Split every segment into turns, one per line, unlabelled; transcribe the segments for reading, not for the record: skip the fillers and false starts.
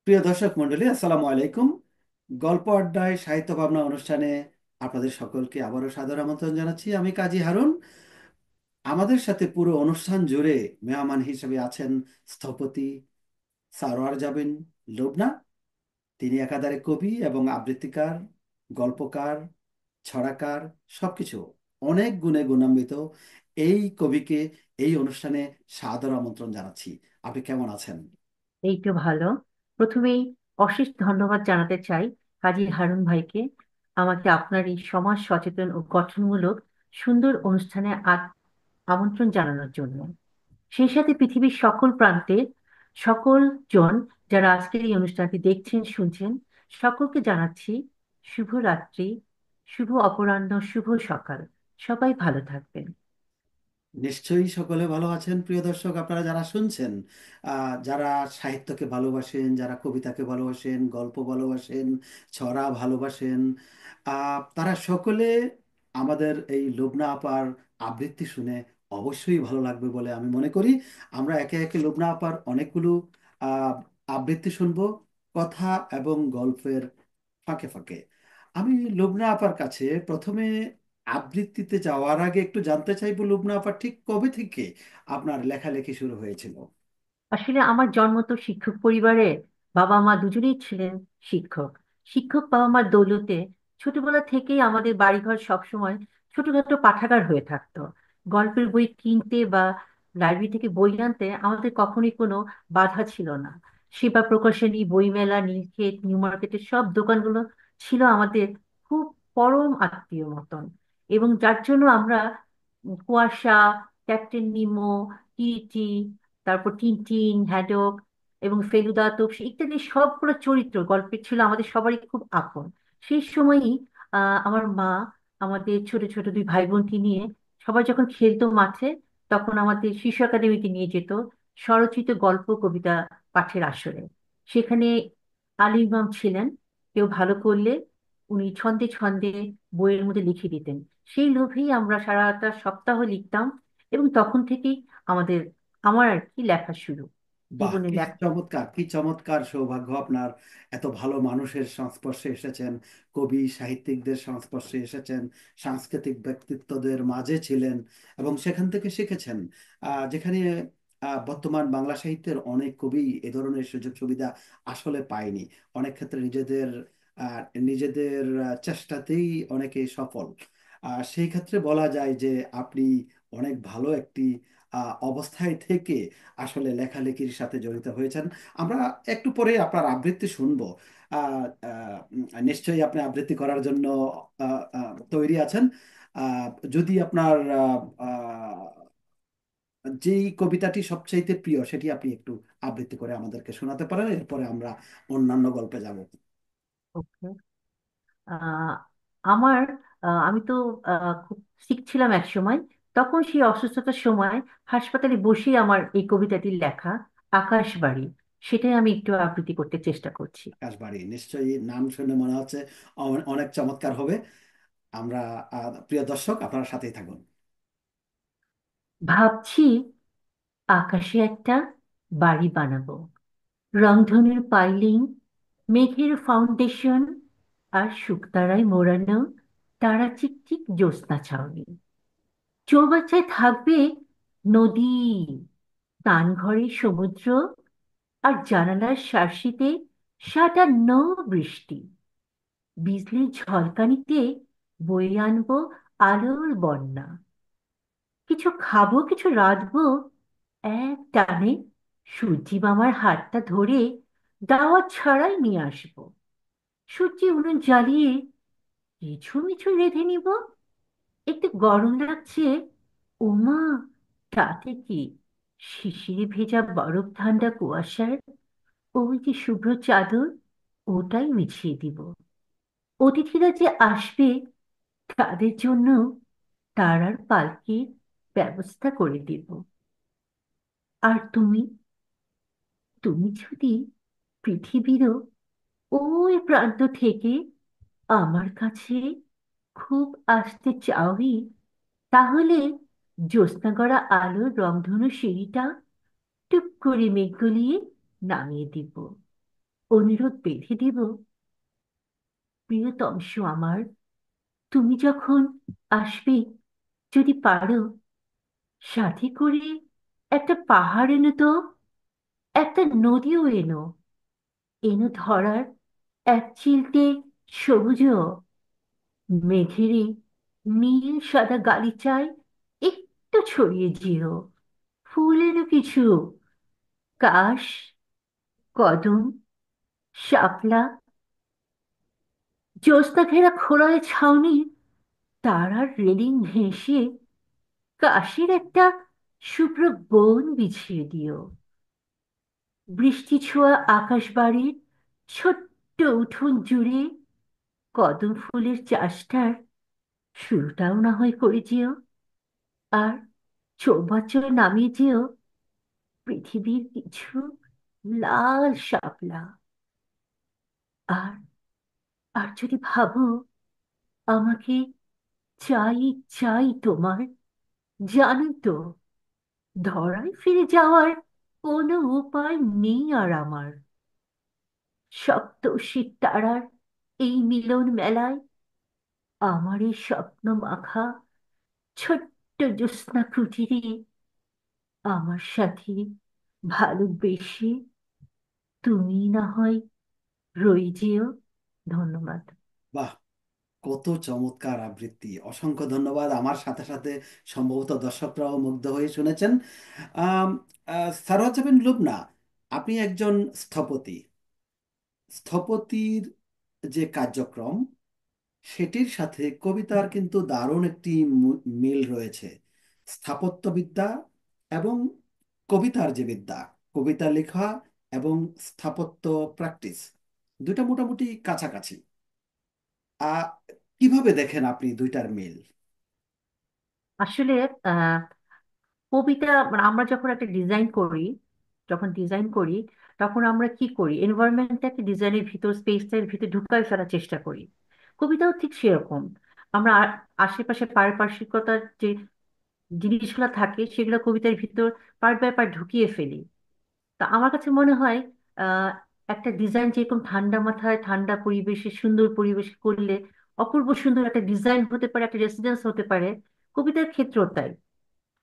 প্রিয় দর্শক মণ্ডলী, আসসালামু আলাইকুম। গল্প আড্ডায় সাহিত্য ভাবনা অনুষ্ঠানে আপনাদের সকলকে আবারও সাদর আমন্ত্রণ জানাচ্ছি। আমি কাজী হারুন। আমাদের সাথে পুরো অনুষ্ঠান জুড়ে মেহমান হিসেবে আছেন স্থপতি সারোয়ার জাবিন লুবনা। তিনি একাধারে কবি এবং আবৃত্তিকার, গল্পকার, ছড়াকার, সবকিছু অনেক গুণে গুণান্বিত। এই কবিকে এই অনুষ্ঠানে সাদর আমন্ত্রণ জানাচ্ছি। আপনি কেমন আছেন?
এই তো ভালো। প্রথমেই অশেষ ধন্যবাদ জানাতে চাই কাজী হারুন ভাইকে, আমাকে আপনার এই সমাজ সচেতন ও গঠনমূলক সুন্দর অনুষ্ঠানে আমন্ত্রণ জানানোর জন্য। সেই সাথে পৃথিবীর সকল প্রান্তে সকল জন যারা আজকের এই অনুষ্ঠানটি দেখছেন শুনছেন, সকলকে জানাচ্ছি শুভ রাত্রি, শুভ অপরাহ্ন, শুভ সকাল। সবাই ভালো থাকবেন।
নিশ্চয়ই সকলে ভালো আছেন। প্রিয় দর্শক, আপনারা যারা শুনছেন, যারা সাহিত্যকে ভালোবাসেন, যারা কবিতাকে ভালোবাসেন, গল্প ভালোবাসেন, ছড়া ভালোবাসেন, তারা সকলে আমাদের এই লুবনা আপার আবৃত্তি শুনে অবশ্যই ভালো লাগবে বলে আমি মনে করি। আমরা একে একে লুবনা আপার অনেকগুলো আহ, আবৃত্তি শুনবো, কথা এবং গল্পের ফাঁকে ফাঁকে। আমি লুবনা আপার কাছে প্রথমে আবৃত্তিতে যাওয়ার আগে একটু জানতে চাইবো, লুবনা আপা, ঠিক কবে থেকে আপনার লেখালেখি শুরু হয়েছিল?
আসলে আমার জন্ম তো শিক্ষক পরিবারে। বাবা মা দুজনেই ছিলেন শিক্ষক। শিক্ষক বাবা মার দৌলতে ছোটবেলা থেকেই আমাদের বাড়িঘর সবসময় ছোটখাটো পাঠাগার হয়ে থাকতো। গল্পের বই কিনতে বা লাইব্রেরি থেকে বই আনতে আমাদের কখনোই কোনো বাধা ছিল না। সেবা প্রকাশনী, বইমেলা, নীলক্ষেত, নিউ মার্কেটের সব দোকানগুলো ছিল আমাদের খুব পরম আত্মীয় মতন। এবং যার জন্য আমরা কুয়াশা, ক্যাপ্টেন নিমো, টিটি, তারপর টিনটিন, হ্যাডক এবং ফেলুদা, তোপসে ইত্যাদি সবগুলো চরিত্র গল্পের ছিল আমাদের সবারই খুব আপন। সেই সময়ই আমার মা আমাদের ছোট ছোট দুই ভাই বোনকে নিয়ে সবাই যখন খেলতো মাঠে, তখন আমাদের শিশু একাডেমিতে নিয়ে যেত স্বরচিত গল্প কবিতা পাঠের আসরে। সেখানে আলী ইমাম ছিলেন। কেউ ভালো করলে উনি ছন্দে ছন্দে বইয়ের মধ্যে লিখে দিতেন। সেই লোভেই আমরা সারাটা সপ্তাহ লিখতাম। এবং তখন থেকেই আমাদের আমার আর কি লেখা শুরু,
বাহ,
জীবনে
কি
লেখা।
চমৎকার, কি চমৎকার সৌভাগ্য আপনার! এত ভালো মানুষের সংস্পর্শে এসেছেন, কবি সাহিত্যিকদের সংস্পর্শে এসেছেন, সাংস্কৃতিক ব্যক্তিত্বদের মাঝে ছিলেন এবং সেখান থেকে শিখেছেন। যেখানে বর্তমান বাংলা সাহিত্যের অনেক কবি এ ধরনের সুযোগ সুবিধা আসলে পায়নি। অনেক ক্ষেত্রে নিজেদের আহ, নিজেদের চেষ্টাতেই অনেকে সফল। সেই ক্ষেত্রে বলা যায় যে আপনি অনেক ভালো একটি অবস্থায় থেকে আসলে লেখালেখির সাথে জড়িত হয়েছেন। আমরা একটু পরে আপনার আবৃত্তি শুনবো। নিশ্চয়ই আপনি আবৃত্তি করার জন্য তৈরি আছেন। আহ, যদি আপনার যেই কবিতাটি সবচাইতে প্রিয় সেটি আপনি একটু আবৃত্তি করে আমাদেরকে শোনাতে পারেন, এরপরে আমরা অন্যান্য গল্পে যাব।
ওকে। আহ, আমার আমি তো খুব শিখছিলাম এক সময়। তখন সেই অসুস্থতার সময় হাসপাতালে বসেই আমার এই কবিতাটি লেখা, আকাশবাড়ি, সেটাই আমি একটু আবৃত্তি করতে চেষ্টা করছি।
আকাশবাড়ি নিশ্চয়ই নাম শুনে মনে হচ্ছে অনেক চমৎকার হবে। আমরা প্রিয় দর্শক, আপনারা সাথেই থাকুন।
ভাবছি আকাশে একটা বাড়ি বানাবো, রংধনুর পাইলিং, মেঘের ফাউন্ডেশন, আর শুকতারায় মোড়ানো তারা চিকচিক জ্যোৎস্না ছাউনি। চৌবাচ্চায় থাকবে নদী, স্নানঘরে সমুদ্র, আর জানালার শার্সিতে সাটানো বৃষ্টি। বিজলির ঝলকানিতে বয়ে আনবো আলোর বন্যা। কিছু খাবো, কিছু রাঁধবো, এক টানে সূর্যি মামার হাতটা ধরে দাওয়াত ছাড়াই নিয়ে আসবো। সূর্যি উনুন জ্বালিয়ে কিছু মিছু রেঁধে নিব। একটু গরম লাগছে, ওমা, তাতে কি? শিশিরে ভেজা বরফ ঠান্ডা কুয়াশার ওই যে শুভ্র চাদর, ওটাই বিছিয়ে দিব। অতিথিরা যে আসবে তাদের জন্য তারার পালকির ব্যবস্থা করে দিব। আর তুমি, তুমি যদি পৃথিবীরও ওই প্রান্ত থেকে আমার কাছে খুব আসতে চাওই, তাহলে জ্যোৎস্না গড়া আলোর রংধনু সিঁড়িটা টুপ করে মেঘ গলিয়ে নামিয়ে দিব। অনুরোধ বেঁধে দেব, প্রিয়তমশু আমার, তুমি যখন আসবে, যদি পারো সাথে করে একটা পাহাড় এনো তো, একটা নদীও এনো, এনো ধরার এক চিলতে সবুজ মেঘেরে নীল সাদা গালিচায় একটু ছড়িয়ে যেও। ফুল এনো কিছু, কাশ, কদম, শাপলা, জ্যোৎস্না ঘেরা খোলায় ছাউনি, তারার রেলিং ঘেঁষে কাশের একটা শুভ্র বন বিছিয়ে দিও। বৃষ্টি ছোঁয়া আকাশ বাড়ির ছোট্ট উঠোন জুড়ে কদম ফুলের চাষটার শুরুটাও না হয় করে যেও। আর চৌবাচ্চায় নামিয়ে যেও পৃথিবীর কিছু লাল শাপলা। আর আর যদি ভাবো আমাকে চাই, চাই তোমার, জানো তো ধরায় ফিরে যাওয়ার কোনো উপায় নেই আর আমার। সপ্তর্ষির তারার এই মিলন মেলায় আমার এই স্বপ্ন মাখা ছোট্ট জ্যোৎস্না কুটিরে আমার সাথে ভালোবেসে তুমি না হয় রয়ে যেও। ধন্যবাদ।
বাহ, কত চমৎকার আবৃত্তি! অসংখ্য ধন্যবাদ। আমার সাথে সাথে সম্ভবত দর্শকরাও মুগ্ধ হয়ে শুনেছেন। আম, সারোয়ার জামিন লুবনা, আপনি একজন স্থপতি। স্থপতির যে কার্যক্রম, সেটির সাথে কবিতার কিন্তু দারুণ একটি মিল রয়েছে। স্থাপত্যবিদ্যা এবং কবিতার যে বিদ্যা, কবিতা লেখা এবং স্থাপত্য প্র্যাকটিস, দুটা মোটামুটি কাছাকাছি। আহ কিভাবে দেখেন আপনি দুইটার মিল?
আসলে আহ কবিতা মানে আমরা যখন একটা ডিজাইন করি, তখন আমরা কি করি, এনভায়রনমেন্টটাকে ডিজাইনের ভিতর, স্পেসটার ভিতর ঢুকাই ফেলার চেষ্টা করি। কবিতাও ঠিক সেরকম। আমরা আশেপাশে পারিপার্শ্বিকতার যে জিনিসগুলো থাকে সেগুলো কবিতার ভিতর পার্ট বাই পার্ট ঢুকিয়ে ফেলি। তা আমার কাছে মনে হয় আহ একটা ডিজাইন যেরকম ঠান্ডা মাথায় ঠান্ডা পরিবেশে সুন্দর পরিবেশ করলে অপূর্ব সুন্দর একটা ডিজাইন হতে পারে, একটা রেসিডেন্স হতে পারে, কবিতার ক্ষেত্রেও তাই।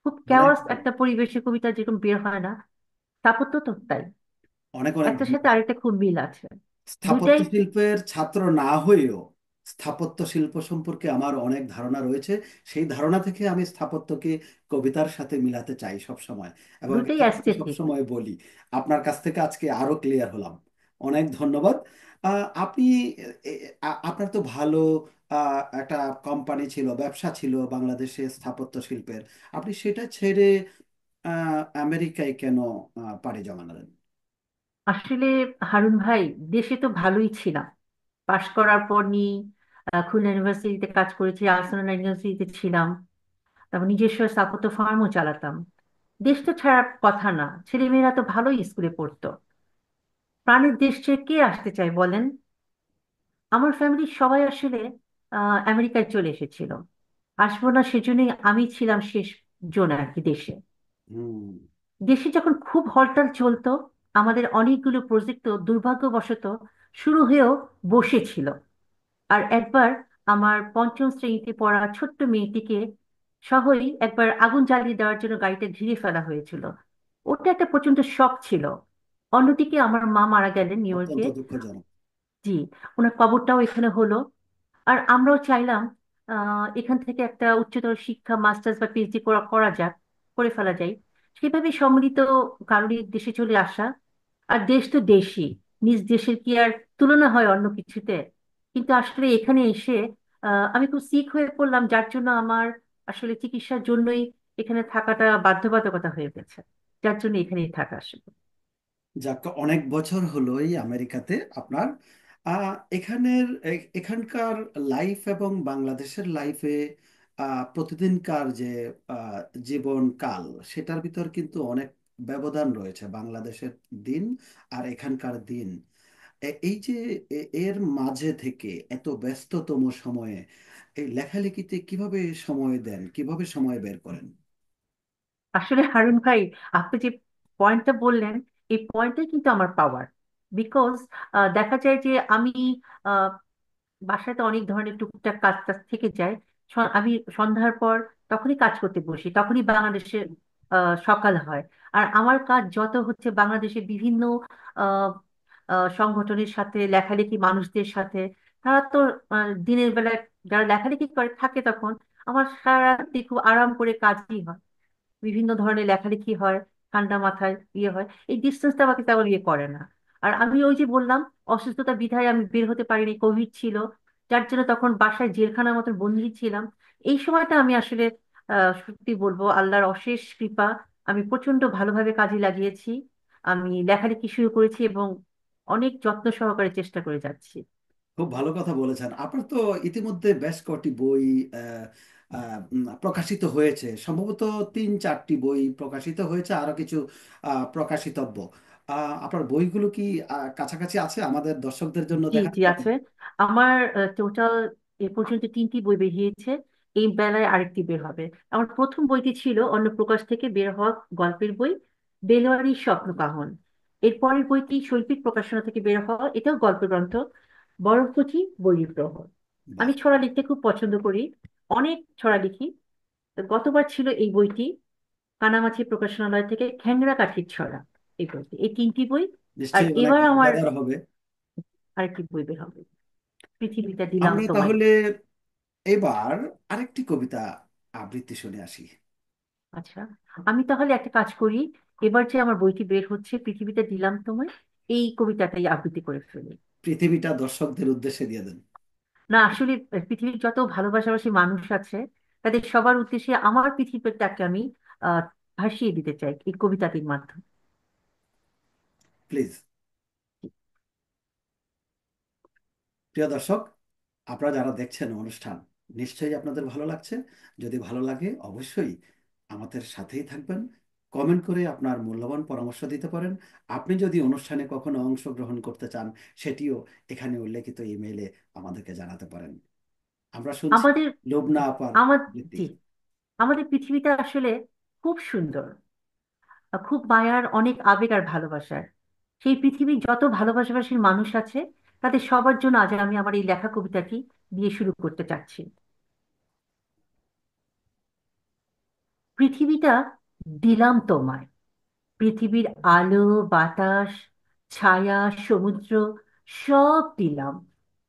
খুব
অনেক
ক্যাওয়াস একটা পরিবেশে কবিতা যেরকম বের হয় না, স্থাপত্য তো তাই।
অনেক অনেক
একটার সাথে
ধন্যবাদ।
আরেকটা খুব মিল আছে।
স্থাপত্য
দুইটাই
শিল্পের ছাত্র না হয়েও স্থাপত্য শিল্প সম্পর্কে আমার অনেক ধারণা রয়েছে। সেই ধারণা থেকে আমি স্থাপত্যকে কবিতার সাথে মিলাতে চাই সব সময়, এবং
দুইটাই
এটা আমি
অ্যাস্থেটিক।
সবসময় বলি। আপনার কাছ থেকে আজকে আরো ক্লিয়ার হলাম। অনেক ধন্যবাদ। আপনি আপনার তো ভালো একটা কোম্পানি ছিল, ব্যবসা ছিল বাংলাদেশে স্থাপত্য শিল্পের। আপনি সেটা ছেড়ে আমেরিকায় কেন পাড়ি জমালেন?
আসলে হারুন ভাই, দেশে তো ভালোই ছিলাম। পাশ করার পর খুলনা ইউনিভার্সিটিতে কাজ করেছি, আর্সেনাল ইউনিভার্সিটিতে ছিলাম, তারপর নিজস্ব স্থাপত্য ফার্মও চালাতাম। দেশ তো ছাড়ার কথা না, ছেলেমেয়েরা তো ভালোই স্কুলে পড়তো। প্রাণের দেশ ছেড়ে কে আসতে চায় বলেন? আমার ফ্যামিলির সবাই আসলে আমেরিকায় চলে এসেছিল। আসবো না সেজন্যই আমি ছিলাম শেষ জন আর কি দেশে।
হুম।
দেশে যখন খুব হরতাল চলতো, আমাদের অনেকগুলো প্রজেক্ট তো দুর্ভাগ্যবশত শুরু হয়েও বসেছিল। আর একবার আমার পঞ্চম শ্রেণীতে পড়া ছোট্ট মেয়েটিকে সহই একবার আগুন জ্বালিয়ে দেওয়ার জন্য গাড়িতে ঘিরে ফেলা হয়েছিল। ওটা একটা প্রচন্ড শখ ছিল। অন্যদিকে আমার মা মারা গেলেন নিউ
অত্যন্ত
ইয়র্কে।
দুঃখজনক।
জি, ওনার কবরটাও এখানে হলো। আর আমরাও চাইলাম এখান থেকে একটা উচ্চতর শিক্ষা, মাস্টার্স বা পিএইচডি করা করা যাক, করে ফেলা যায়। সেভাবে সম্মিলিত কারণে দেশে চলে আসা। আর দেশ তো দেশই, নিজ দেশের কি আর তুলনা হয় অন্য কিছুতে? কিন্তু আসলে এখানে এসে আমি খুব সিক হয়ে পড়লাম, যার জন্য আমার আসলে চিকিৎসার জন্যই এখানে থাকাটা বাধ্যবাধকতা হয়ে গেছে, যার জন্য এখানেই থাকা আসলে।
যাক, অনেক বছর হলো এই আমেরিকাতে আপনার। এখানের এখানকার লাইফ এবং বাংলাদেশের লাইফে প্রতিদিনকার যে আহ, জীবন কাল, সেটার ভিতর কিন্তু অনেক ব্যবধান রয়েছে। বাংলাদেশের দিন আর এখানকার দিন, এই যে এর মাঝে থেকে এত ব্যস্ততম সময়ে এই লেখালেখিতে কিভাবে সময় দেন, কিভাবে সময় বের করেন?
আসলে হারুন ভাই, আপনি যে পয়েন্টটা বললেন, এই পয়েন্টটাই কিন্তু আমার পাওয়ার। বিকজ দেখা যায় যে আমি বাসায় তো অনেক ধরনের টুকটাক কাজ টাজ থেকে যায়। আমি সন্ধ্যার পর তখনই কাজ করতে বসি, তখনই বাংলাদেশের সকাল হয়। আর আমার কাজ যত হচ্ছে বাংলাদেশের বিভিন্ন আহ, সংগঠনের সাথে, লেখালেখি মানুষদের সাথে। তারা তো দিনের বেলায় যারা লেখালেখি করে থাকে, তখন আমার সারা রাত্রি খুব আরাম করে কাজই হয়, বিভিন্ন ধরনের লেখালেখি হয়, ঠান্ডা মাথায় ইয়ে হয়। এই ডিস্টেন্সটা আমাকে তেমন ইয়ে করে না। আর আমি ওই যে বললাম, অসুস্থতা বিধায় আমি বের হতে পারিনি, কোভিড ছিল, যার জন্য তখন বাসায় জেলখানার মতো বন্দি ছিলাম। এই সময়টা আমি আসলে সত্যি বলবো আল্লাহর অশেষ কৃপা, আমি প্রচন্ড ভালোভাবে কাজে লাগিয়েছি। আমি লেখালেখি শুরু করেছি এবং অনেক যত্ন সহকারে চেষ্টা করে যাচ্ছি।
খুব ভালো কথা বলেছেন। আপনার তো ইতিমধ্যে বেশ কটি বই প্রকাশিত হয়েছে, সম্ভবত 3-4টি বই প্রকাশিত হয়েছে, আরো কিছু প্রকাশিতব্য। আপনার বইগুলো কি কাছাকাছি আছে আমাদের দর্শকদের জন্য
জি
দেখাতে
জি
পারেন?
আছে। আমার টোটাল এ পর্যন্ত 3টি বই বেরিয়েছে, এই বেলায় আরেকটি বের হবে। আমার প্রথম বইটি ছিল অন্য প্রকাশ থেকে বের হওয়া গল্পের বই, বেলোয়ারির স্বপ্নকাহন। এর পরের বইটি শৈল্পিক প্রকাশনা থেকে বের হওয়া, এটাও গল্পের গ্রন্থ, বরফকচি বইপ্রহর।
বাহ।
আমি ছড়া লিখতে খুব পছন্দ করি, অনেক ছড়া লিখি। তো গতবার ছিল এই বইটি, কানামাছি প্রকাশনালয় থেকে খ্যাংরা কাঠির ছড়া, এই বইটি, এই 3টি বই। আর
নিশ্চয়ই অনেক
এবার আমার
মজাদার হবে।
আরেকটি বই বের হবে, পৃথিবীটা দিলাম
আমরা
তোমায়।
তাহলে এবার আরেকটি কবিতা আবৃত্তি শুনে আসি।
আচ্ছা, আমি তাহলে একটা কাজ করি, এবার যে আমার বইটি বের হচ্ছে পৃথিবীতে দিলাম তোমায়, এই কবিতাটাই আবৃত্তি করে ফেলি।
পৃথিবীটা দর্শকদের উদ্দেশ্যে দিয়ে দেন।
না আসলে পৃথিবীর যত ভালোবাসাবাসী মানুষ আছে, তাদের সবার উদ্দেশ্যে আমার পৃথিবীটাকে আমি আহ ভাসিয়ে দিতে চাই এই কবিতাটির মাধ্যমে।
প্লিজ। প্রিয় দর্শক, আপনারা যারা দেখছেন অনুষ্ঠান, নিশ্চয়ই আপনাদের ভালো লাগছে। যদি ভালো লাগে অবশ্যই আমাদের সাথেই থাকবেন। কমেন্ট করে আপনার মূল্যবান পরামর্শ দিতে পারেন। আপনি যদি অনুষ্ঠানে কখনো অংশগ্রহণ করতে চান, সেটিও এখানে উল্লেখিত ইমেইলে আমাদেরকে জানাতে পারেন। আমরা শুনছি
আমাদের
লুবনা আপার
আমার
আবৃত্তি।
জি, আমাদের পৃথিবীটা আসলে খুব সুন্দর, খুব মায়ার, অনেক আবেগ আর ভালোবাসার। সেই পৃথিবীর যত ভালোবাসাবাসীর মানুষ আছে, তাদের সবার জন্য আজ আমি আমার এই লেখা কবিতাটি দিয়ে শুরু করতে চাচ্ছি। পৃথিবীটা দিলাম তোমায়, পৃথিবীর আলো, বাতাস, ছায়া, সমুদ্র, সব দিলাম।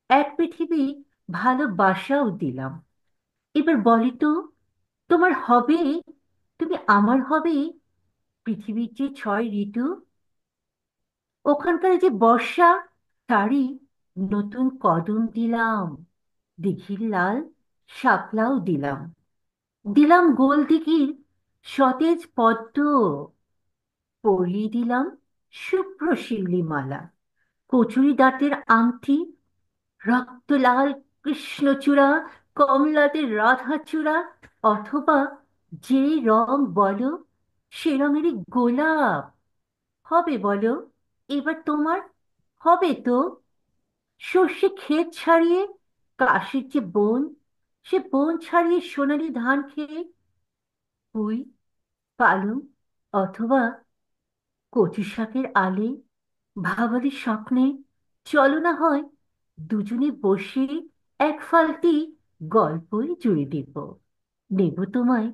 এক পৃথিবী ভালোবাসাও দিলাম। এবার বলি তো, তোমার হবে, তুমি আমার হবে, পৃথিবীর যে 6 ঋতু, ওখানকার যে বর্ষা, তারই নতুন কদম দিলাম। দিঘির লাল শাপলাও দিলাম, দিলাম গোল দিঘির সতেজ পদ্ম, পরিয়ে দিলাম শুভ্র শিউলি মালা, কচুরি দাঁতের আংটি, রক্তলাল কৃষ্ণচূড়া, কমলাতে রাধাচূড়া, অথবা যে রং বলো, সে রঙেরই গোলাপ হবে বলো। এবার তোমার হবে তো, সর্ষে ক্ষেত ছাড়িয়ে কাশির যে বন, সে বন ছাড়িয়ে সোনালি ধান খেয়ে পুই, পালং, অথবা কচু শাকের আলে, ভাবালি স্বপ্নে, চলো না হয় দুজনে বসে এক ফালতি গল্পই জুড়ে দিব। নেব তোমায়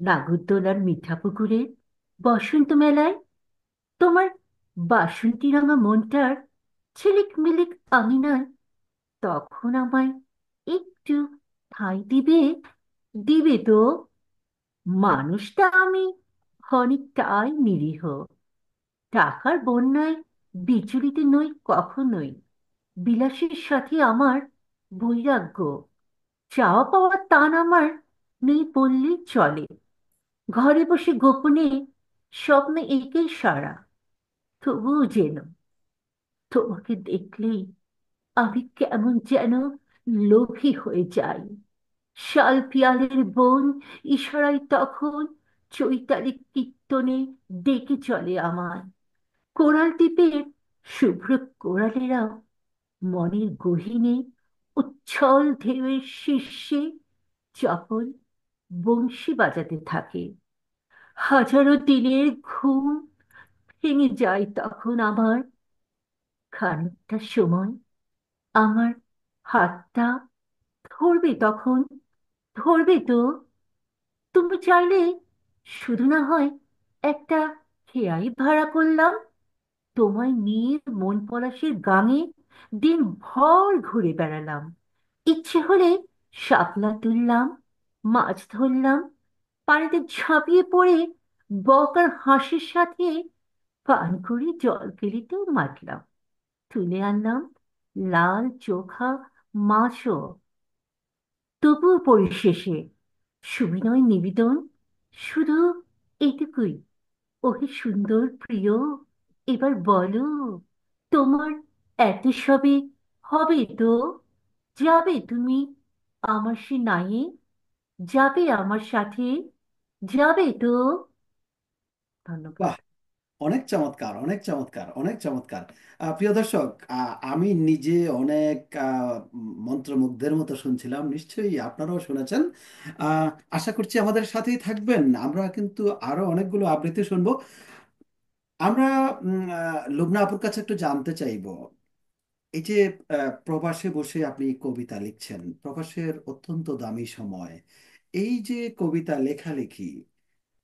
নাগরদোলার মিঠা পুকুরে, বসন্ত মেলায়, তোমার বাসন্তী রাঙা মনটার ঝিলিক মিলিক আঙিনায়। তখন আমায় একটু ঠাঁই দিবে, দিবে তো। মানুষটা আমি অনেকটাই নিরীহ, টাকার বন্যায় বিচলিত নই কখনোই। বিলাসের সাথে আমার বৈরাগ্য, চাওয়া পাওয়ার টান আমার নেই বললেই চলে। ঘরে বসে গোপনে স্বপ্নে এঁকেই সারা, তবুও যেন তোমাকে দেখলেই আমি কেমন যেন লোভী হয়ে যাই। শাল পিয়ালের বন ইশারায় তখন চৈতালি কীর্তনে ডেকে চলে আমায়। কোরাল দ্বীপের শুভ্র কোরালেরা মনের গহীনে উচ্ছল ঢেউয়ের শীর্ষে চপল বংশী বাজাতে থাকে। হাজারো দিনের ঘুম ভেঙে যায় তখন আমার, খানিকটা সময় আমার হাতটা ধরবে তখন, ধরবে তো? তুমি চাইলে শুধু না হয় একটা খেয়াই ভাড়া করলাম, তোমায় নিয়ে মন পলাশের গাঙে দিন ভর ঘুরে বেড়ালাম। ইচ্ছে হলে শাপলা তুললাম, মাছ ধরলাম, পানিতে ঝাঁপিয়ে পড়ে বক আর হাঁসের সাথে পান করে জল কেলিতেও মাতলাম। তুলে আনলাম লাল চোখা মাছও। তবুও পরিশেষে সুবিনয় নিবেদন শুধু এইটুকুই, ওহে সুন্দর প্রিয়, এবার বলো, তোমার এত সবে হবে তো? যাবে তুমি আমার সে নাইয়ে? যাবে আমার সাথে? যাবে তো? ধন্যবাদ।
বাহ, অনেক চমৎকার, অনেক চমৎকার, অনেক চমৎকার। প্রিয় দর্শক, আমি নিজে অনেক মন্ত্রমুগ্ধের মতো শুনছিলাম, নিশ্চয়ই আপনারাও শুনেছেন। আহ, আশা করছি আমাদের সাথেই থাকবেন, আমরা কিন্তু আরো অনেকগুলো আবৃত্তি শুনবো। আমরা লুবনা আপুর কাছে একটু জানতে চাইবো, এই যে প্রবাসে বসে আপনি কবিতা লিখছেন, প্রবাসের অত্যন্ত দামি সময়, এই যে কবিতা লেখালেখি,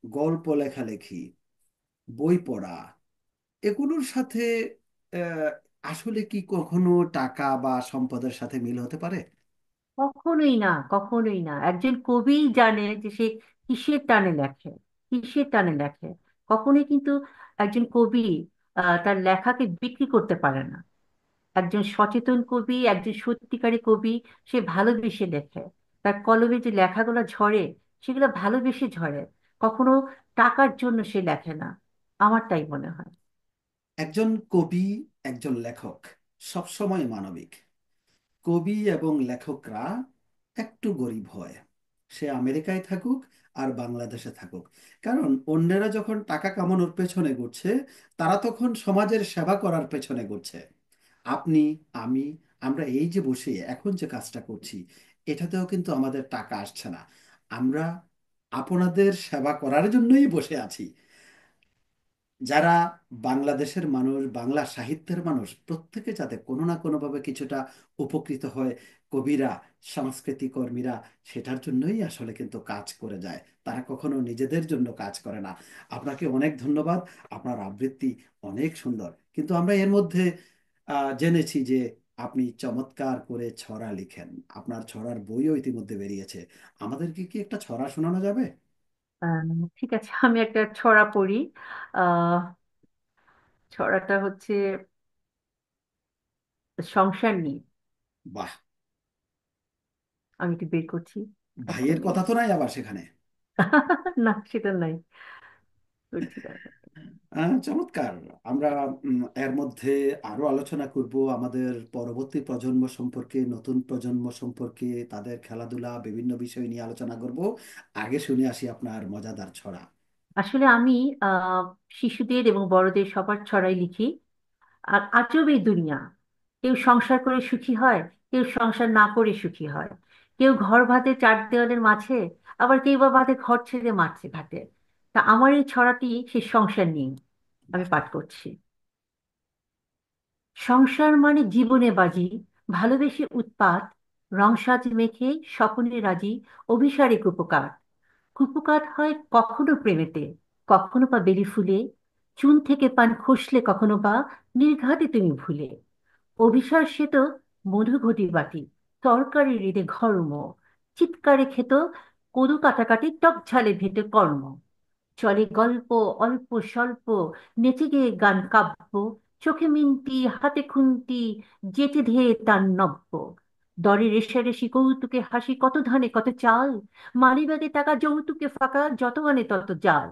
গল্প লেখালেখি, বই পড়া, এগুলোর সাথে আহ, আসলে কি কখনো টাকা বা সম্পদের সাথে মিল হতে পারে?
কখনোই না, কখনোই না। একজন কবি জানে যে সে কিসের টানে লেখে, কিসের টানে লেখে। কখনোই কিন্তু একজন কবি তার লেখাকে বিক্রি করতে পারে না। একজন সচেতন কবি, একজন সত্যিকারী কবি, সে ভালোবেসে লেখে। তার কলমে যে লেখাগুলো ঝরে, সেগুলো ভালোবেসে ঝরে। কখনো টাকার জন্য সে লেখে না, আমার তাই মনে হয়।
একজন কবি, একজন লেখক সবসময় মানবিক। কবি এবং লেখকরা একটু গরিব হয়, সে আমেরিকায় থাকুক আর বাংলাদেশে থাকুক। কারণ অন্যেরা যখন টাকা কামানোর পেছনে ঘুরছে, তারা তখন সমাজের সেবা করার পেছনে ঘুরছে। আপনি, আমি, আমরা এই যে বসে এখন যে কাজটা করছি, এটাতেও কিন্তু আমাদের টাকা আসছে না। আমরা আপনাদের সেবা করার জন্যই বসে আছি। যারা বাংলাদেশের মানুষ, বাংলা সাহিত্যের মানুষ, প্রত্যেকে যাতে কোনো না কোনোভাবে কিছুটা উপকৃত হয়, কবিরা, সাংস্কৃতিক কর্মীরা, সেটার জন্যই আসলে কিন্তু কাজ করে যায়, তারা কখনো নিজেদের জন্য কাজ করে না। আপনাকে অনেক ধন্যবাদ, আপনার আবৃত্তি অনেক সুন্দর। কিন্তু আমরা এর মধ্যে জেনেছি যে আপনি চমৎকার করে ছড়া লিখেন, আপনার ছড়ার বইও ইতিমধ্যে বেরিয়েছে। আমাদেরকে কি একটা ছড়া শোনানো যাবে?
ঠিক আছে, আমি একটা ছড়া পড়ি। আহ ছড়াটা হচ্ছে সংসার নিয়ে।
বাহ,
আমি একটু বের করছি
ভাইয়ের
এখনই।
কথা তো নাই আবার সেখানে?
না, সেটা নাই, করছি দাঁড়াও।
চমৎকার। আমরা এর মধ্যে আরো আলোচনা করব আমাদের পরবর্তী প্রজন্ম সম্পর্কে, নতুন প্রজন্ম সম্পর্কে, তাদের খেলাধুলা, বিভিন্ন বিষয় নিয়ে আলোচনা করব। আগে শুনে আসি আপনার মজাদার ছড়া।
আসলে আমি আহ শিশুদের এবং বড়দের সবার ছড়াই লিখি। আর আজব এই দুনিয়া, কেউ সংসার করে সুখী হয়, কেউ সংসার না করে সুখী হয়। কেউ ঘর বাঁধে চার দেওয়ালের মাঝে, আবার কেউ বা বাঁধে ঘর ছেড়ে মাঠে ঘাটে। তা আমার এই ছড়াটি সে সংসার নিয়ে, আমি
বাহ,
পাঠ করছি। সংসার মানে জীবনে বাজি, ভালোবেসে উৎপাত, রংসাজ মেখে স্বপনে রাজি, অভিসারে কুপকার। কুপকার হয় কখনো প্রেমেতে, কখনো বা বেলি ফুলে, চুন থেকে পান খসলে কখনো বা নির্ঘাতে তুমি ভুলে। অভিসার সে তো মধু ঘটি বাটি, তরকারি হৃদে ঘর্ম, চিৎকারে খেত কদু কাটাকাটি টক ঝালে ভেটে কর্ম। চলে গল্প অল্প স্বল্প, নেচে গেয়ে গান কাব্য, চোখে মিনতি হাতে খুন্তি, যেচে ধেয়ে তার নব্য। দরে রেশারেশি কৌতুকে হাসি, কত ধানে কত চাল, মানিব্যাগে টাকা যৌতুকে ফাঁকা, যত আনে তত জাল।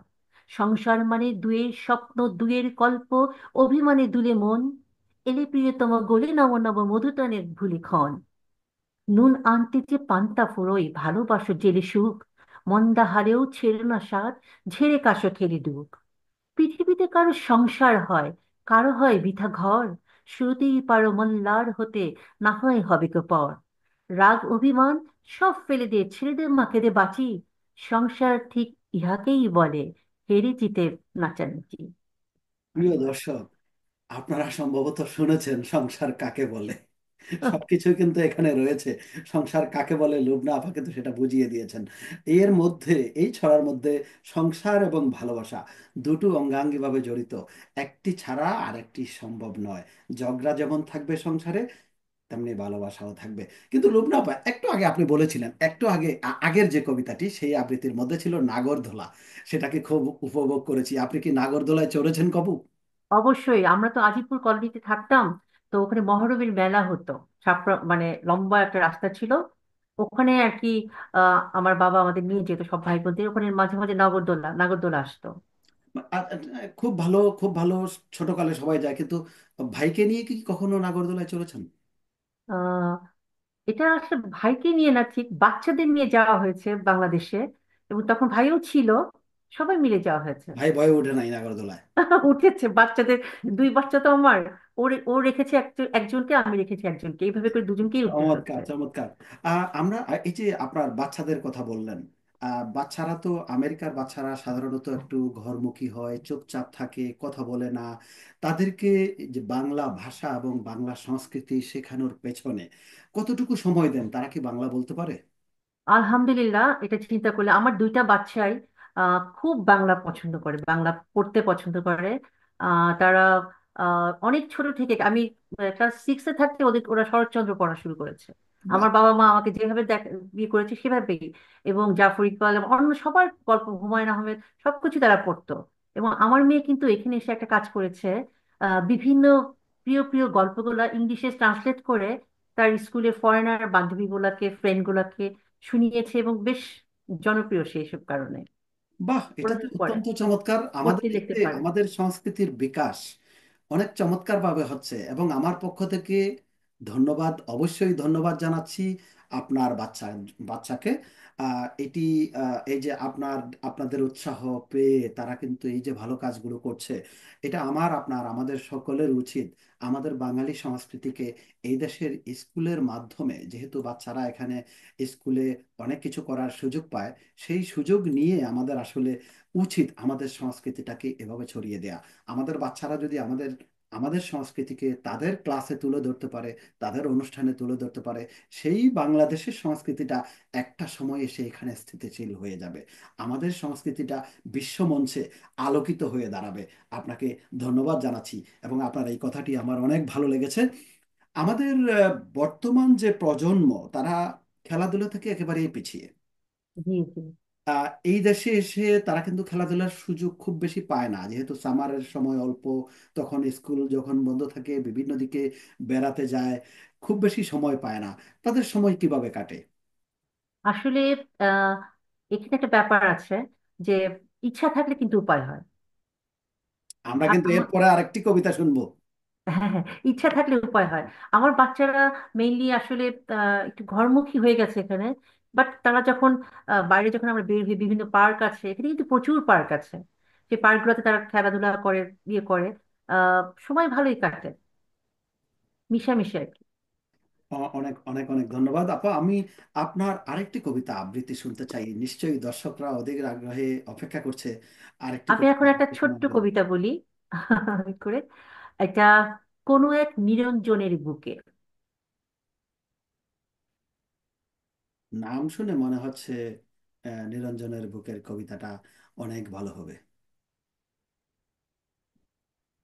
সংসার মানে দুয়ের স্বপ্ন দুয়ের কল্প, অভিমানে দুলে মন, এলে প্রিয়তম গোলে নব নব মধুতানের ভুলি ক্ষণ। নুন আনতে যে পান্তা ফুরোয়, ভালোবাসো জেলে সুখ, মন্দা হারেও ছেড়ে না সাথ, ঝেড়ে কাশো খেলি দুঃখ। পৃথিবীতে কারো সংসার হয়, কারো হয় বৃথা ঘর, শুরুতেই পারো মল্লার হতে, না হয় হবে তো পর। রাগ অভিমান সব ফেলে দে, ছেড়ে দে মাকে দে বাঁচি, সংসার ঠিক ইহাকেই বলে হেরে জিতে নাচানাচি।
প্রিয় দর্শক, আপনারা সম্ভবত শুনেছেন সংসার কাকে বলে। সবকিছু কিন্তু এখানে রয়েছে। সংসার কাকে বলে লুবনা আপা কিন্তু সেটা বুঝিয়ে দিয়েছেন। এর মধ্যে, এই ছড়ার মধ্যে সংসার এবং ভালোবাসা দুটো অঙ্গাঙ্গিভাবে জড়িত। একটি ছাড়া আর একটি সম্ভব নয়। ঝগড়া যেমন থাকবে সংসারে, তেমনি ভালোবাসাও থাকবে। কিন্তু লুবনা আপা, একটু আগে আপনি বলেছিলেন, একটু আগে আগের যে কবিতাটি সেই আবৃত্তির মধ্যে ছিল নাগরদোলা। সেটাকে খুব উপভোগ করেছি। আপনি কি নাগরদোলায় চড়েছেন কবু?
অবশ্যই, আমরা তো আজিপুর কলোনিতে থাকতাম। তো ওখানে মহরমের মেলা হতো। ছাপড়া মানে লম্বা একটা রাস্তা ছিল ওখানে আর কি। আমার বাবা আমাদের নিয়ে যেত সব ভাই বোনদের, ওখানে মাঝে মাঝে নাগরদোলা নাগরদোলা আসতো।
খুব ভালো, খুব ভালো। ছোটকালে সবাই যায়, কিন্তু ভাইকে নিয়ে কি কখনো নাগরদোলায় চড়েছেন?
আহ এটা আসলে ভাইকে নিয়ে না, ঠিক বাচ্চাদের নিয়ে যাওয়া হয়েছে বাংলাদেশে, এবং তখন ভাইও ছিল, সবাই মিলে যাওয়া হয়েছে।
ভাই ভয়ে ওঠে নাই নাগরদোলায়?
উঠেছে বাচ্চাদের, দুই বাচ্চা তো আমার। ও রেখেছে একজনকে, আমি রেখেছি একজনকে, এইভাবে করে দুজনকেই উঠতে হয়েছে।
চমৎকার, চমৎকার। আমরা এই যে আপনার বাচ্চাদের কথা বললেন, বাচ্চারা তো, আমেরিকার বাচ্চারা সাধারণত একটু ঘরমুখী হয়, চুপচাপ থাকে, কথা বলে না। তাদেরকে যে বাংলা ভাষা এবং বাংলা সংস্কৃতি শেখানোর পেছনে কতটুকু সময় দেন? তারা কি বাংলা বলতে পারে?
আলহামদুলিল্লাহ, এটা চিন্তা করলে আমার দুইটা বাচ্চাই খুব বাংলা পছন্দ করে, বাংলা পড়তে পছন্দ করে। তারা অনেক ছোট থেকে, আমি ক্লাস সিক্সে থাকতে ওরা শরৎচন্দ্র পড়া শুরু করেছে।
বাহ!
আমার বাবা মা আমাকে যেভাবে বিয়ে করেছে সেভাবেই। এবং জাফর ইকবাল এবং অন্য সবার গল্প, হুমায়ুন আহমেদ, সবকিছু তারা পড়তো। এবং আমার মেয়ে কিন্তু এখানে এসে একটা কাজ করেছে, বিভিন্ন প্রিয় প্রিয় গল্পগুলা ইংলিশে ট্রান্সলেট করে তার স্কুলে ফরেনার বান্ধবীগুলাকে, ফ্রেন্ডগুলাকে শুনিয়েছে, এবং বেশ জনপ্রিয় সেই সব কারণে।
বাহ, এটা
ওরা
তো
পড়ে,
অত্যন্ত চমৎকার। আমাদের
পড়তে লিখতে
ক্ষেত্রে
পারে।
আমাদের সংস্কৃতির বিকাশ অনেক চমৎকার ভাবে হচ্ছে, এবং আমার পক্ষ থেকে ধন্যবাদ, অবশ্যই ধন্যবাদ জানাচ্ছি আপনার বাচ্চাকে। এটি এই যে আপনাদের উৎসাহ পেয়ে তারা কিন্তু এই যে ভালো কাজগুলো করছে, এটা আমাদের সকলের উচিত আমাদের বাঙালি সংস্কৃতিকে এই দেশের স্কুলের মাধ্যমে, যেহেতু বাচ্চারা এখানে স্কুলে অনেক কিছু করার সুযোগ পায়, সেই সুযোগ নিয়ে আমাদের আসলে উচিত আমাদের সংস্কৃতিটাকে এভাবে ছড়িয়ে দেয়া। আমাদের বাচ্চারা যদি আমাদের আমাদের সংস্কৃতিকে তাদের ক্লাসে তুলে ধরতে পারে, তাদের অনুষ্ঠানে তুলে ধরতে পারে, সেই বাংলাদেশের সংস্কৃতিটা একটা সময় এসে এখানে স্থিতিশীল হয়ে যাবে। আমাদের সংস্কৃতিটা বিশ্বমঞ্চে আলোকিত হয়ে দাঁড়াবে। আপনাকে ধন্যবাদ জানাচ্ছি, এবং আপনার এই কথাটি আমার অনেক ভালো লেগেছে। আমাদের বর্তমান যে প্রজন্ম, তারা খেলাধুলা থেকে একেবারেই পিছিয়ে।
জি জি।
এই দেশে এসে তারা কিন্তু খেলাধুলার সুযোগ খুব বেশি পায় না, যেহেতু সামারের সময় অল্প, তখন স্কুল যখন বন্ধ থাকে বিভিন্ন দিকে বেড়াতে যায়, খুব বেশি সময় পায় না। তাদের সময় কিভাবে কাটে?
আসলে আহ এখানে একটা ব্যাপার আছে যে ইচ্ছা থাকলে কিন্তু উপায় হয়।
আমরা
আর
কিন্তু
আমার,
এরপরে আরেকটি কবিতা শুনবো।
হ্যাঁ হ্যাঁ, ইচ্ছা থাকলে উপায় হয়। আমার বাচ্চারা মেইনলি আসলে একটু ঘরমুখী হয়ে গেছে এখানে। বাট তারা যখন বাইরে, যখন আমরা বের হই, বিভিন্ন পার্ক আছে এখানে, কিন্তু প্রচুর পার্ক আছে, সেই পার্কগুলোতে তারা খেলাধুলা করে, ইয়ে করে, সময় ভালোই কাটে, মিশামিশি আর কি।
অনেক অনেক অনেক ধন্যবাদ আপা। আমি আপনার আরেকটি কবিতা আবৃত্তি শুনতে চাই। নিশ্চয়ই দর্শকরা অধীর আগ্রহে অপেক্ষা করছে আরেকটি
আমি
কবিতা
এখন একটা
আবৃত্তি শোনার
ছোট্ট
জন্য।
কবিতা বলি করে। এটা কোনো এক নিরঞ্জনের বুকে।
নাম শুনে মনে হচ্ছে নিরঞ্জনের বুকের কবিতাটা অনেক ভালো হবে।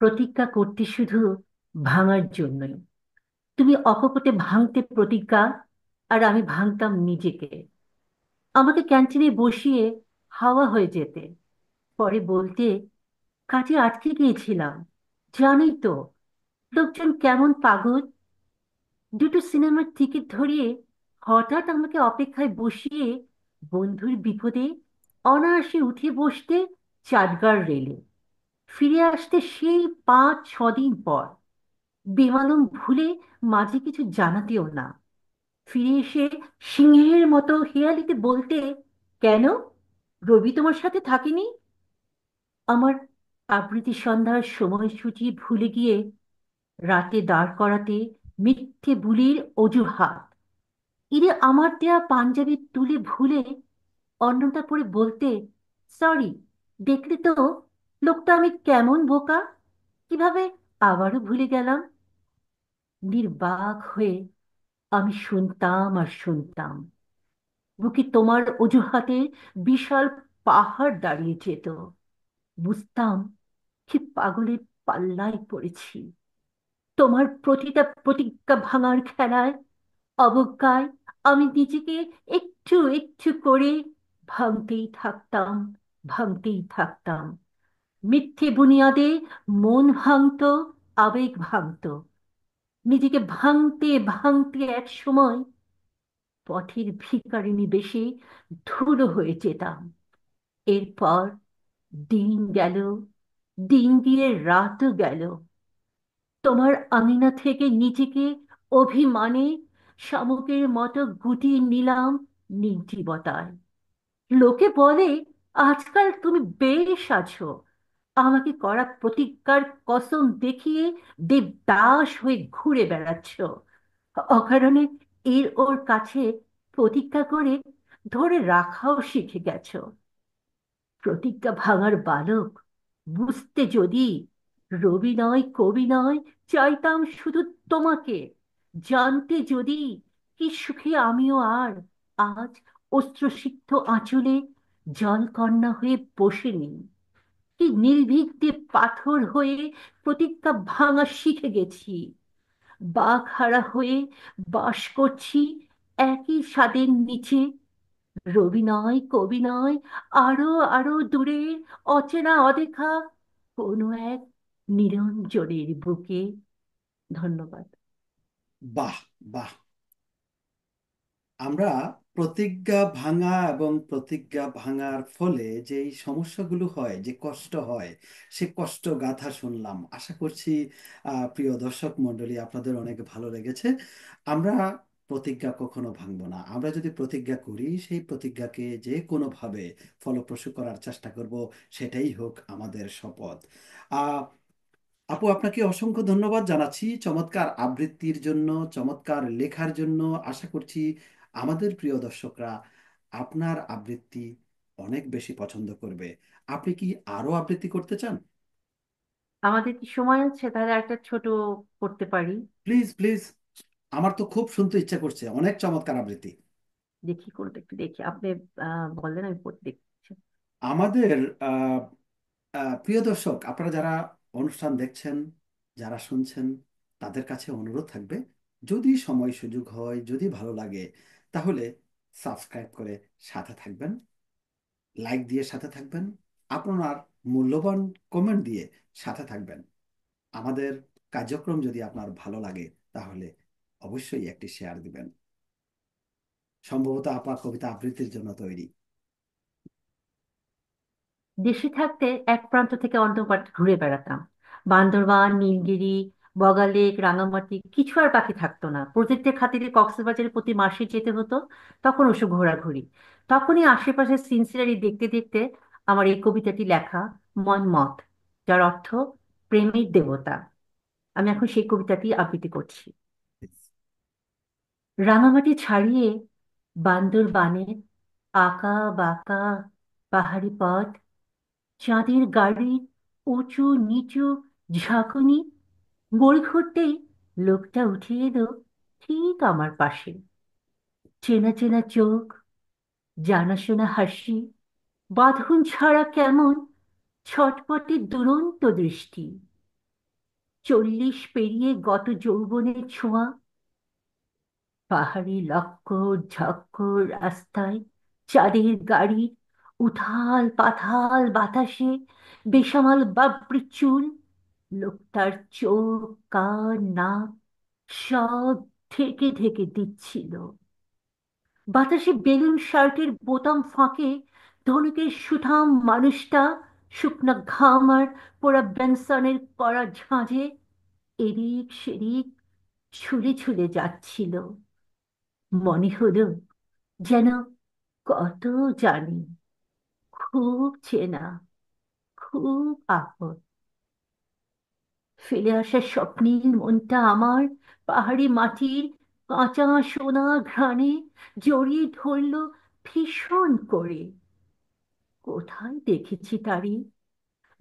প্রতিজ্ঞা করতে শুধু ভাঙার জন্যই, তুমি অকপটে ভাঙতে প্রতিজ্ঞা, আর আমি ভাঙতাম নিজেকে। আমাকে ক্যান্টিনে বসিয়ে হাওয়া হয়ে যেতে, পরে বলতে কাজে আটকে গিয়েছিলাম। জানোই তো লোকজন কেমন পাগল। দুটো সিনেমার টিকিট ধরিয়ে হঠাৎ আমাকে অপেক্ষায় বসিয়ে বন্ধুর বিপদে অনায়াসে উঠে বসতে চাটগাঁর রেলে, ফিরে আসতে সেই 5-6 দিন পর, বেমালুম ভুলে মাঝে কিছু জানাতেও না, ফিরে এসে সিংহের মতো হেয়ালিতে বলতে, কেন, রবি তোমার সাথে থাকেনি? আমার আবৃত্তি সন্ধ্যার সময়সূচি ভুলে গিয়ে রাতে দাঁড় করাতে মিথ্যে বুলির অজুহাত, ইরে আমার দেয়া পাঞ্জাবি তুলে ভুলে অন্যটা পরে বলতে, সরি, দেখলে তো লোকটা আমি কেমন বোকা, কিভাবে আবারও ভুলে গেলাম। নির্বাক হয়ে আমি শুনতাম আর শুনতাম। বুকে তোমার অজুহাতে বিশাল পাহাড় দাঁড়িয়ে যেত। বুঝতাম কি পাগলের পাল্লায় পড়েছি। তোমার প্রতিটা প্রতিজ্ঞা ভাঙার খেলায়, অবজ্ঞায় আমি নিজেকে একটু একটু করে ভাঙতেই থাকতাম, ভাঙতেই থাকতাম। মিথ্যে বুনিয়াদে মন ভাঙতো, আবেগ ভাঙতো। নিজেকে ভাঙতে ভাঙতে এক সময় পথের ভিখারিণী বেশে ধুলো হয়ে যেতাম। এরপর দিন গেল, দিন দিয়ে রাতও গেল। তোমার আঙিনা থেকে নিজেকে অভিমানে শামুকের মতো গুটিয়ে নিলাম নির্জীবতায়। লোকে বলে আজকাল তুমি বেশ আছো। আমাকে করা প্রতিজ্ঞার কসম দেখিয়ে দেবদাস হয়ে ঘুরে বেড়াচ্ছ। অকারণে এর ওর কাছে প্রতিজ্ঞা করে ধরে রাখাও শিখে গেছো। প্রতিজ্ঞা ভাঙার বালক, বুঝতে যদি রবি নয় কবি নয়, চাইতাম শুধু তোমাকে। জানতে যদি কি সুখে আমিও আর আজ অশ্রুসিক্ত আঁচলে জলকন্যা হয়ে বসে নেই। কি নির্ভীকতে পাথর হয়ে প্রতিজ্ঞা ভাঙা শিখে গেছি। বাঘহারা হয়ে বাস করছি একই ছাদের নিচে। রবি নয় কবি নয়, আরো আরো দূরে অচেনা অদেখা কোনো এক নিরঞ্জনের বুকে। ধন্যবাদ।
বাহ, বাহ। আমরা প্রতিজ্ঞা ভাঙা এবং প্রতিজ্ঞা ভাঙার ফলে যে এই সমস্যাগুলো হয়, যে কষ্ট হয়, সে কষ্ট গাথা শুনলাম। আশা করছি প্রিয় দর্শক মণ্ডলী আপনাদের অনেক ভালো লেগেছে। আমরা প্রতিজ্ঞা কখনো ভাঙবো না। আমরা যদি প্রতিজ্ঞা করি, সেই প্রতিজ্ঞাকে যে কোনোভাবে ফলপ্রসূ করার চেষ্টা করব, সেটাই হোক আমাদের শপথ। আহ আপু, আপনাকে অসংখ্য ধন্যবাদ জানাচ্ছি চমৎকার আবৃত্তির জন্য, চমৎকার লেখার জন্য। আশা করছি আমাদের প্রিয় দর্শকরা আপনার আবৃত্তি অনেক বেশি পছন্দ করবে। আপনি কি আরো আবৃত্তি করতে চান?
আমাদের কি সময় আছে? তাহলে একটা ছোট করতে পারি।
Please, please. আমার তো খুব শুনতে ইচ্ছা করছে, অনেক চমৎকার আবৃত্তি।
দেখি কোনটা, একটু দেখি। আপনি বললেন, আমি পড়তে দেখছি।
আমাদের আহ, প্রিয় দর্শক, আপনারা যারা অনুষ্ঠান দেখছেন, যারা শুনছেন, তাদের কাছে অনুরোধ থাকবে, যদি সময় সুযোগ হয়, যদি ভালো লাগে, তাহলে সাবস্ক্রাইব করে সাথে থাকবেন, লাইক দিয়ে সাথে থাকবেন, আপনার মূল্যবান কমেন্ট দিয়ে সাথে থাকবেন। আমাদের কার্যক্রম যদি আপনার ভালো লাগে, তাহলে অবশ্যই একটি শেয়ার দিবেন। সম্ভবত আপনার কবিতা আবৃত্তির জন্য তৈরি।
দেশে থাকতে এক প্রান্ত থেকে অন্য প্রান্তে ঘুরে বেড়াতাম। বান্দরবান, নীলগিরি, বগালেক, রাঙামাটি কিছু আর বাকি থাকতো না। প্রজেক্টের খাতিরে কক্সবাজারে প্রতি মাসে যেতে হতো। তখন ওসব ঘোরাঘুরি। তখনই আশেপাশের সিনসিনারি দেখতে দেখতে আমার এই কবিতাটি লেখা, মন্মথ, যার অর্থ প্রেমের দেবতা। আমি এখন সেই কবিতাটি আবৃত্তি করছি। রাঙামাটি ছাড়িয়ে বান্দরবানের আঁকা বাঁকা পাহাড়ি পথ, চাঁদের গাড়ির উঁচু নিচু ঝাঁকুনি, মোড় ঘুরতেই লোকটা উঠে এলো ঠিক আমার পাশে। চেনা চেনা চোখ, জানাশোনা হাসি, বাঁধন ছাড়া কেমন ছটপটে দুরন্ত দৃষ্টি। 40 পেরিয়ে গত যৌবনের ছোঁয়া, পাহাড়ি লক্কর ঝক্কর রাস্তায়, চাঁদের গাড়ি, উথাল পাথাল বাতাসে, বেসামাল বাবরি চুল। লোকটার চোখ, কান, নাক সব ঢেকে ঢেকে দিচ্ছিল। বাতাসে বেলুন শার্টের বোতাম ফাঁকে ধনুকের সুঠাম মানুষটা শুকনা ঘাম আর পোড়া বেনসনের কড়া ঝাঁঝে এদিক সেদিক ছুলে ছুলে যাচ্ছিল। মনে হলো যেন কত জানি, খুব চেনা, খুব আপন। ফেলে আসা স্বপ্নীল মনটা আমার পাহাড়ি মাটির কাঁচা সোনা ঘ্রাণে জড়িয়ে ধরল ভীষণ করে। কোথায় দেখেছি তারি,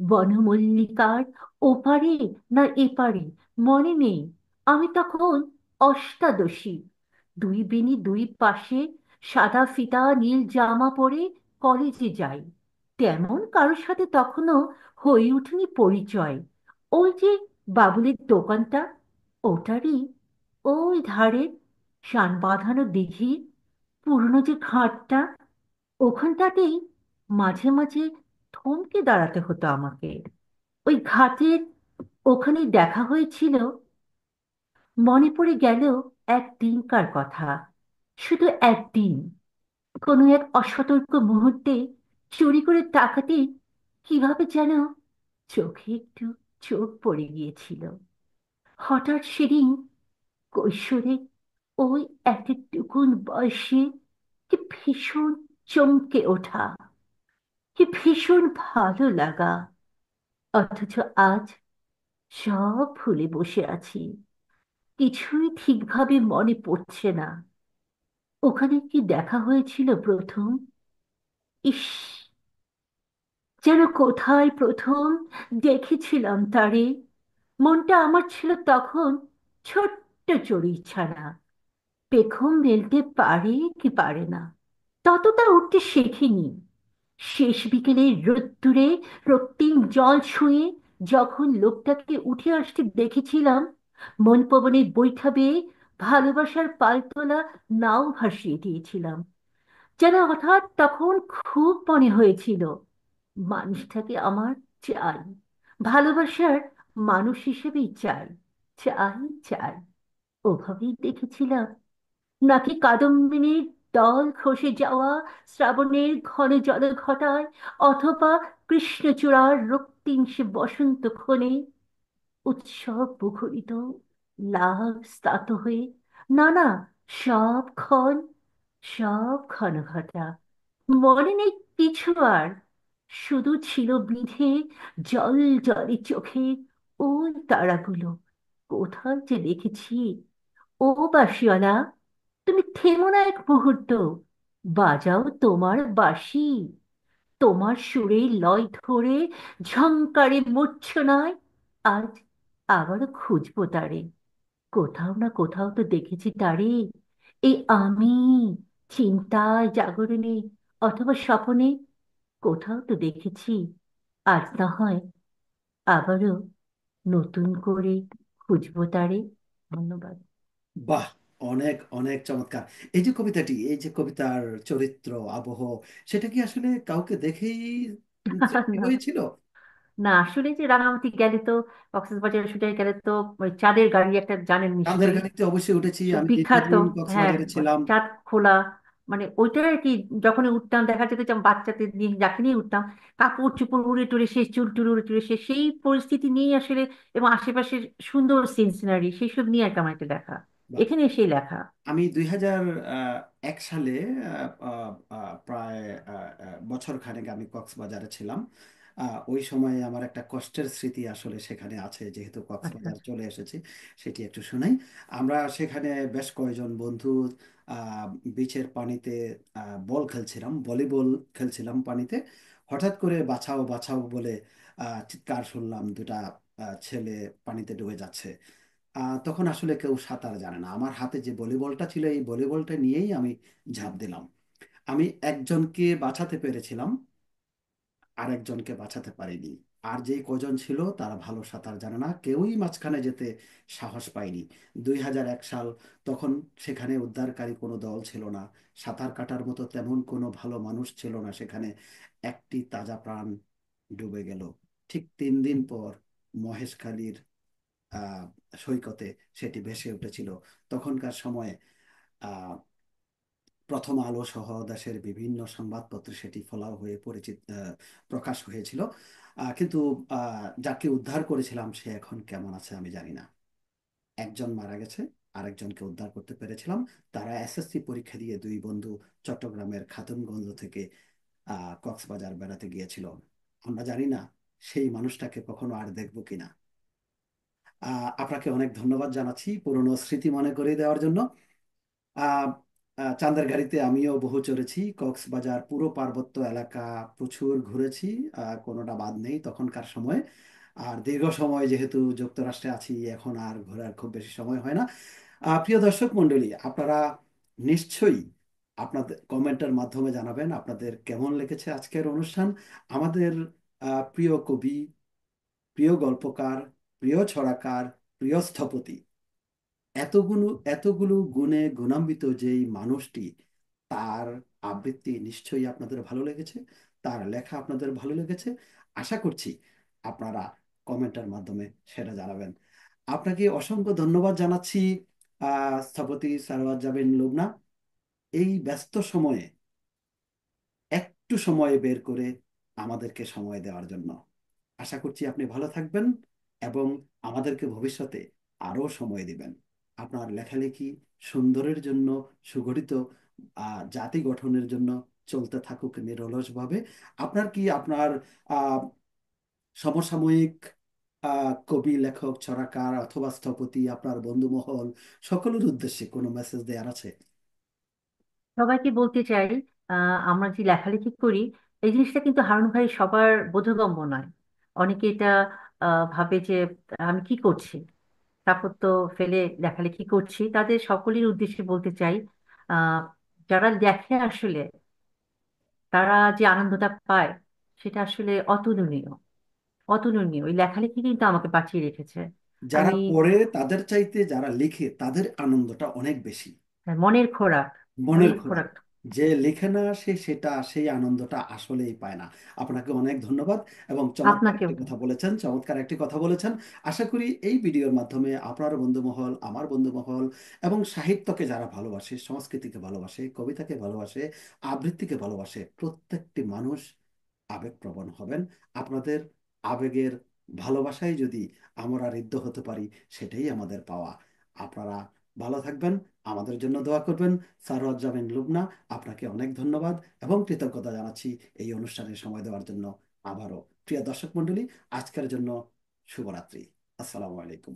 বনমল্লিকার ওপারে না এপারে মনে নেই। আমি তখন অষ্টাদশী। দুই বেনি দুই পাশে, সাদা ফিতা নীল জামা পরে কলেজে যাই। তেমন কারোর সাথে তখনো হয়ে ওঠেনি পরিচয়। ওই যে বাবুলের দোকানটা, ওটারই ওই ধারে শান বাঁধানো দিঘি, পুরনো যে ঘাটটা, ওখানটাতেই মাঝে মাঝে থমকে দাঁড়াতে হতো আমাকে। ওই ঘাটের ওখানেই দেখা হয়েছিল। মনে পড়ে গেল একদিনকার কথা, শুধু একদিন। কোনো এক অসতর্ক মুহূর্তে চুরি করে তাকাতে কিভাবে যেন চোখে একটু চোখ পড়ে গিয়েছিল। হঠাৎ সেদিন কৈশোরে ওই এতটুকুন বয়সে কি ভীষণ চমকে ওঠা, কি ভীষণ ভালো লাগা। অথচ আজ সব ভুলে বসে আছি, কিছুই ঠিকভাবে মনে পড়ছে না। ওখানে কি দেখা হয়েছিল প্রথম? ইস, যেন কোথায় প্রথম দেখেছিলাম তারে। মনটা আমার ছিল তখন ছোট্ট চড়ুই ছানা, পেখম মেলতে পারে কি পারে না, ততটা উঠতে শেখেনি। শেষ বিকেলে রোদ্দুরে রক্তিম জল ছুঁয়ে যখন লোকটাকে উঠে আসতে দেখেছিলাম, মন পবনে বৈঠা বেয়ে ভালোবাসার পালতোলা নাও ভাসিয়ে দিয়েছিলাম। যেন হঠাৎ তখন খুব মনে হয়েছিল মানুষটাকে আমার চাই, ভালোবাসার মানুষ হিসেবেই চাই, চাই চাই। ওভাবেই দেখেছিলাম, নাকি কাদম্বিনীর দল খসে যাওয়া শ্রাবণের ঘন জলঘটায়, অথবা কৃষ্ণচূড়ার রক্তিম সে বসন্ত ক্ষণে উৎসব মুখরিত লাভ স্তাত হয়ে। না না, সব ক্ষণ, সব ঘন ঘটা মনে নেই কিছু আর। শুধু ছিল বিধে জল জলে চোখে ওই তারাগুলো। কোথায় যে দেখেছি। ও বাঁশিওয়ালা, তুমি থেমো না এক মুহূর্ত, বাজাও তোমার বাঁশি। তোমার সুরে লয় ধরে ঝংকারে মূর্ছনায় আজ আবারও খুঁজবো তারে। কোথাও না কোথাও তো দেখেছি তারে, এই আমি, চিন্তায় জাগরণে অথবা স্বপনে কোথাও তো দেখেছি। আজ না হয় আবারও নতুন করে খুঁজবো তারে। ধন্যবাদ।
বাহ, অনেক অনেক চমৎকার। এই যে কবিতাটি, এই যে কবিতার চরিত্র আবহ, সেটা কি আসলে কাউকে দেখেই সৃষ্টি
না,
হয়েছিল?
না আসলে যে রাঙামাটি গেলে তো, কক্সবাজার শুটে গেলে তো ওই চাঁদের গাড়ি একটা জানেন
চাঁদের
নিশ্চয়ই,
গাড়িতে অবশ্যই উঠেছি, আমি
বিখ্যাত।
দীর্ঘদিন
হ্যাঁ,
কক্সবাজারে ছিলাম।
চাঁদ খোলা, মানে ওইটাই আর কি। যখন উঠতাম দেখা যেত যে আমি বাচ্চাদের নিয়ে যাকে নিয়ে উঠতাম, কাপড় চোপড় উড়ে টুড়ে শেষ, চুল টুল উড়ে টুড়ে শেষ, সেই পরিস্থিতি নিয়ে আসলে, এবং আশেপাশের সুন্দর সিন সিনারি সেই সব নিয়ে আর কি আমার একটা লেখা, এখানে এসেই লেখা।
আমি 2001 সালে প্রায় বছর খানেক আমি কক্সবাজারে ছিলাম। ওই সময়ে আমার একটা কষ্টের স্মৃতি আসলে সেখানে আছে, যেহেতু
আচ্ছা
কক্সবাজার
আচ্ছা।
চলে এসেছি, সেটি একটু শোনাই। আমরা সেখানে বেশ কয়েকজন বন্ধু বিচের পানিতে বল খেলছিলাম, ভলিবল খেলছিলাম পানিতে। হঠাৎ করে বাঁচাও বাঁচাও বলে চিৎকার শুনলাম, দুটা ছেলে পানিতে ডুবে যাচ্ছে। তখন আসলে কেউ সাঁতার জানে না, আমার হাতে যে ভলিবলটা ছিল এই ভলিবলটা নিয়েই আমি ঝাঁপ দিলাম। আমি একজনকে বাঁচাতে পেরেছিলাম, আরেকজনকে বাঁচাতে পারিনি। আর যে কজন ছিল তারা ভালো সাঁতার জানে না, কেউই মাঝখানে যেতে সাহস পায়নি। 2001 সাল, তখন সেখানে উদ্ধারকারী কোনো দল ছিল না, সাঁতার কাটার মতো তেমন কোনো ভালো মানুষ ছিল না সেখানে। একটি তাজা প্রাণ ডুবে গেল। ঠিক 3 দিন পর মহেশখালীর আহ সৈকতে সেটি ভেসে উঠেছিল। তখনকার সময়ে আহ প্রথম আলো সহ দেশের বিভিন্ন সংবাদপত্রে সেটি ফলাও হয়ে প্রকাশ হয়েছিল। কিন্তু যাকে উদ্ধার করেছিলাম সে এখন কেমন আছে আমি জানি না। একজন মারা গেছে, আরেকজনকে উদ্ধার করতে পেরেছিলাম। তারা এসএসসি পরীক্ষা দিয়ে দুই বন্ধু চট্টগ্রামের খাতুনগঞ্জ থেকে কক্সবাজার বেড়াতে গিয়েছিল। আমরা জানি না সেই মানুষটাকে কখনো আর দেখবো কিনা। আপনাকে অনেক ধন্যবাদ জানাচ্ছি পুরনো স্মৃতি মনে করিয়ে দেওয়ার জন্য। আহ, চাঁদের গাড়িতে আমিও বহু চড়েছি, কক্সবাজার পুরো পার্বত্য এলাকা প্রচুর ঘুরেছি। কোনোটা বাদ নেই তখনকার সময়। আর দীর্ঘ সময় যেহেতু যুক্তরাষ্ট্রে আছি, এখন আর ঘোরার খুব বেশি সময় হয় না। প্রিয় দর্শক মণ্ডলী, আপনারা নিশ্চয়ই আপনাদের কমেন্টের মাধ্যমে জানাবেন আপনাদের কেমন লেগেছে আজকের অনুষ্ঠান। আমাদের প্রিয় কবি, প্রিয় গল্পকার, প্রিয় ছড়াকার, প্রিয় স্থপতি, এতগুলো এতগুলো গুণে গুণান্বিত যেই মানুষটি, তার আবৃত্তি নিশ্চয়ই আপনাদের ভালো লেগেছে, তার লেখা আপনাদের ভালো লেগেছে। আশা করছি আপনারা কমেন্টের মাধ্যমে সেটা জানাবেন। আপনাকে অসংখ্য ধন্যবাদ জানাচ্ছি স্থপতি সারওয়ার জাবিন লুবনা, এই ব্যস্ত সময়ে একটু সময় বের করে আমাদেরকে সময় দেওয়ার জন্য। আশা করছি আপনি ভালো থাকবেন এবং আমাদেরকে ভবিষ্যতে আরও সময় দিবেন। আপনার লেখালেখি সুন্দরের জন্য, সুগঠিত জাতি গঠনের জন্য চলতে থাকুক নিরলসভাবে। আপনার কি আপনার আহ, সমসাময়িক কবি, লেখক, ছড়াকার অথবা স্থপতি, আপনার বন্ধুমহল সকলের উদ্দেশ্যে কোনো মেসেজ দেওয়ার আছে?
সবাইকে বলতে চাই, আমরা যে লেখালেখি করি এই জিনিসটা কিন্তু হারুন ভাই সবার বোধগম্য নয়। অনেকে এটা ভাবে যে আমি কি করছি, তারপর তো ফেলে লেখালেখি করছি। তাদের সকলের উদ্দেশ্যে বলতে চাই, আহ যারা দেখে আসলে তারা যে আনন্দটা পায় সেটা আসলে অতুলনীয়। অতুলনীয় এই লেখালেখি কিন্তু আমাকে বাঁচিয়ে রেখেছে।
যারা
আমি
পড়ে তাদের চাইতে যারা লিখে তাদের আনন্দটা অনেক বেশি।
মনের খোরাক,
মনের
মনের
খোরাক।
খোরাক।
যে লেখে না সে সেটা সেই আনন্দটা আসলেই পায় না। আপনাকে অনেক ধন্যবাদ এবং চমৎকার
আপনাকেও।
একটি কথা বলেছেন, চমৎকার একটি কথা বলেছেন। আশা করি এই ভিডিওর মাধ্যমে আপনার বন্ধুমহল, আমার বন্ধুমহল এবং সাহিত্যকে যারা ভালোবাসে, সংস্কৃতিকে ভালোবাসে, কবিতাকে ভালোবাসে, আবৃত্তিকে ভালোবাসে, প্রত্যেকটি মানুষ আবেগপ্রবণ হবেন। আপনাদের আবেগের ভালোবাসায় যদি আমরা ঋদ্ধ হতে পারি, সেটাই আমাদের পাওয়া। আপনারা ভালো থাকবেন, আমাদের জন্য দোয়া করবেন। সারওয়ার জামিন লুবনা, আপনাকে অনেক ধন্যবাদ এবং কৃতজ্ঞতা জানাচ্ছি এই অনুষ্ঠানে সময় দেওয়ার জন্য। আবারও প্রিয় দর্শক মণ্ডলী, আজকের জন্য শুভরাত্রি। আসসালামু আলাইকুম।